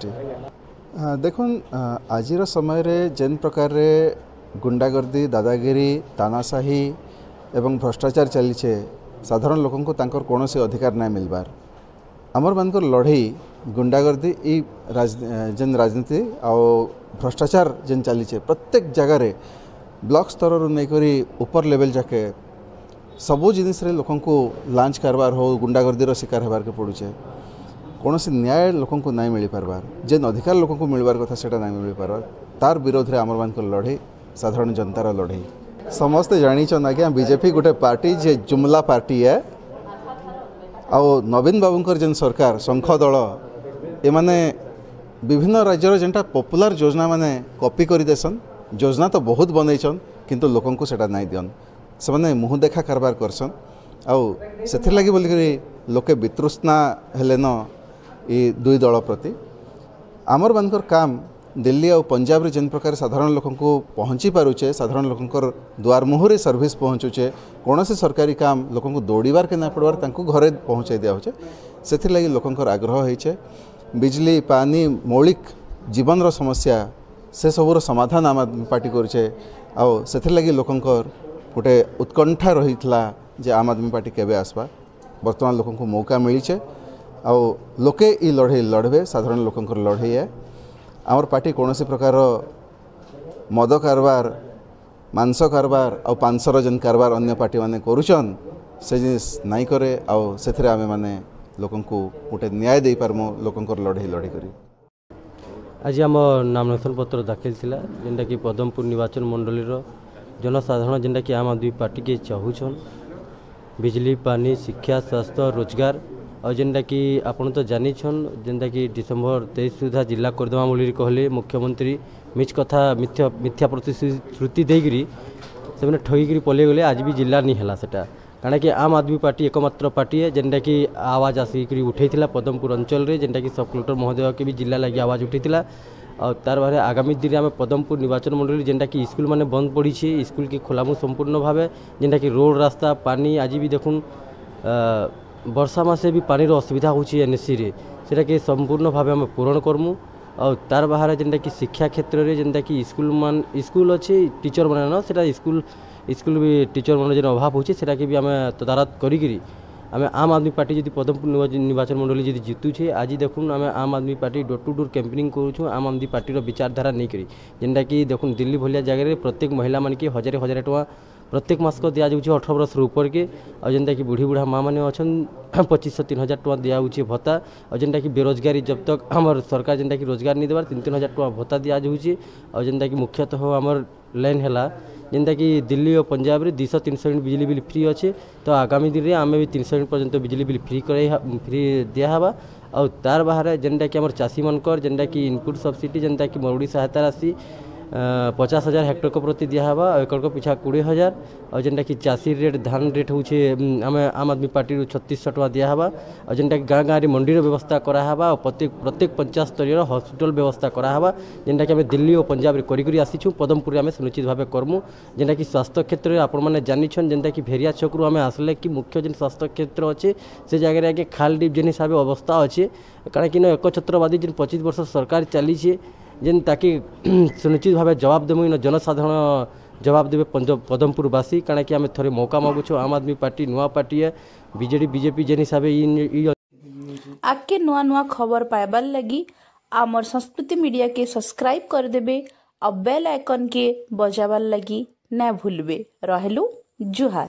University देखुन आज समय रे जेन प्रकार रे गुंडागर्दी दादागिरी तानाशाही एवं भ्रष्टाचार चलीचे साधारण लोक को तांकर कौन से अधिकार नहीं मिलबार आमर मानकर लड़ई गुंडागर्दी जेन राजनीति आ भ्रष्टाचार जेन चलीचे प्रत्येक जगार ब्लॉक स्तर नहीं ऊपर लेवल जाके सबू जिनिस रे लोक को लांच कारबार हो गुंडागर्दी शिकार होबार के पड़ुचे कौन से न्याय लोक को नहीं मिल पार्बार जेन अधिकार लोक को मिलबार कथा सेटा नहीं मिल पार्बार तार विरोध रे आमर मानकर लड़ई साधारण जनतार लड़ई समस्ते जानीचन आज्ञा बीजेपी गोटे पार्टी जे जुमला पार्टी है आउ नवीन बाबूंकर जेन सरकार शंख दल एमाने विभिन्न राज्यर जेनटा पॉपुलर योजना माने कॉपी कर देसन योजना तो बहुत बनईचन किंतु लोकन को सेटा नहीं दियन से माने मुँह देखा कारबार करसन आउ सेथिर लागि बोलिकरी लोके वितृष्णा हेले न ई दुई दल प्रति आमर मानकर काम दिल्ली और पंजाब रे जेन प्रकार साधारण लोक को पहुँची पारुचे साधारण लोकंकर द्वार मुहरे सर्विस पहुँचुचे कौन से सरकारी काम लोक को दौड़बार के ना पड़वार तांको घरे पहुँचाई दिया होचे सेथिर लागि लोकंकर आग्रह होइचे बिजली पानी मौलिक जीवन रो समस्या से सबूर समाधान आम आदमी पार्टी करुचे आउ सेथिर लागि लोकंकर गोटे उत्कंठा रहीथला जे आम आदमी पार्टी केबे आसबा वर्तमान लोक को मौका मिलीचे आउ लोके ई लड़े लड़बे साधारण लोकंकर लड़े है आमर पार्टी कौन से प्रकार मद कारबार मांस कारबार और पांचर जेन कारबार अन्य पार्टी माने करुचन से जिनिस नाई करे आउ सेथिरे आमे माने लोकन को गोटे न्याय दे पारमो लोकंकर लड़े लड़े करी आज आम नामांकन पत्र दाखिल थिला जेनटा कि पदमपुर निर्वाचन मंडली रो जनसाधारण जेनटा कि आम आदमी पार्टी के चाहूछन बिजली पानी शिक्षा स्वास्थ्य रोजगार और जेनटा कि आपन तो जानिछन जेनटा कि डिसेम्बर 23 सुधा जिला करदेमा बोली कहले मुख्यमंत्री मिछ कथा मिथ्या प्रतिश्रुति देकरी से ठगिकी पलि गले आज भी जिला नहीं है सेटा कारण कि आम आदमी पार्टी एकमात्र पार्टी है जेनटा कि आवाज आसिक उठेला पदमपुर अंचल रे जेनटा कि सब कलेक्टर महोदय के भी जिला लगी आवाज उठेला और तार बारे आगामी दिन में पदमपुर निर्वाचन मंडली जेनटा कि स्कूल माने बंद पड़ी स्कूल की खोलामु संपूर्ण भाव जेनटा कि रोड रास्ता पानी आज भी देखुन वर्षा मासे भी पानी असुविधा होची एनएससी रे सेटा कि संपूर्ण भाव आम पूरण करमु और तार बाहर जेनटा कि शिक्षा क्षेत्र रे जेनटा कि स्कूल अच्छे टीचर माने न सेटा स्कूल भी टीचर मान जेन अभाव होची सेटा कि भी आम तदारत करी आम आम आदमी पार्टी जदि पदमपुर निर्वाचन मंडली जदि जीतुछे आज देखुन Aam Aam Aadmi Party door to door campaigning करूँ आम आदमी पार्टी विचारधारा नहीं करी जेनटा कि देखुन दिल्ली भलिया जगह प्रत्येक महिला मान के हजार हजार टका प्रत्येक मास को दिया जाऊँगी 18 वर्ष ऊपर के और जेनटा कि बुढ़ी बुढ़ा माँ मैंने अच्छा 2500-3000 टका दिजाऊँगी भत्ता और जेनटा कि बेरोजगारी जब तक आमर सरकार जेनटा कि रोजगार नहीं देवार 3-3000 टका भत्ता दिया जाऊँगी और जेनटा कि मुख्यतः आमर लाइन है जेनटा कि दिल्ली और पंजाब रे 200-300 यूनिट बिजली बिल फ्री अच्छे तो आगामी दिन में आम भी 300 यूनिट पर्यंत बिजली बिल फ्री दिहबा और तार बाहर जेनटा कि आमर चाषी मनकर जेनटा कि इनपुट सब्सिडी जेनटा कि मरुड़ी सहायता राशि 50,000 हेक्टर को प्रति दिहबा एकड़ को पिछा 20,000 और जेनटा कि चाषी रेट धान रेट होचे आम आदमी पार्टी 3600 टका दिहबा और जेनटा कि गाँ गाँव मंडी व्यवस्था कराहबा और प्रत्येक पंचायत स्तरीय हॉस्पिटल व्यवस्था कराहबा जेनटा कि आम दिल्ली और पंजाब रे करी आसीछु पदमपुर आम सुनिश्चित भाव करमु जेनटा कि स्वास्थ्य क्षेत्र में आपण मैंने जानिछन जेनटा कि भेरिया छकरू आम आसले कि मुख्य जेन स्वास्थ्य क्षेत्र अच्छे से जगह आगे खाल डीप जेन हिसाब अवस्था अच्छे कारण कि एकछत्रवादी जेन 25 वर्ष सरकार चली जेन ताकि सुनिश्चित भाव जवाब देमु इन जनसाधारण जवाब देवे पदमपुरवासी कारण कि आम थे मौका मागुछु आम आदमी पार्टी नुआ पार्टी है बीजेपी जेन हिसाब आके नुआ नुआ खबर पाइबार लगी आमर संस्कृति मीडिया के सब्सक्राइब कर देबे और बेल आइकन के बजाबार लगी ना भूलबे रहलु जुहार।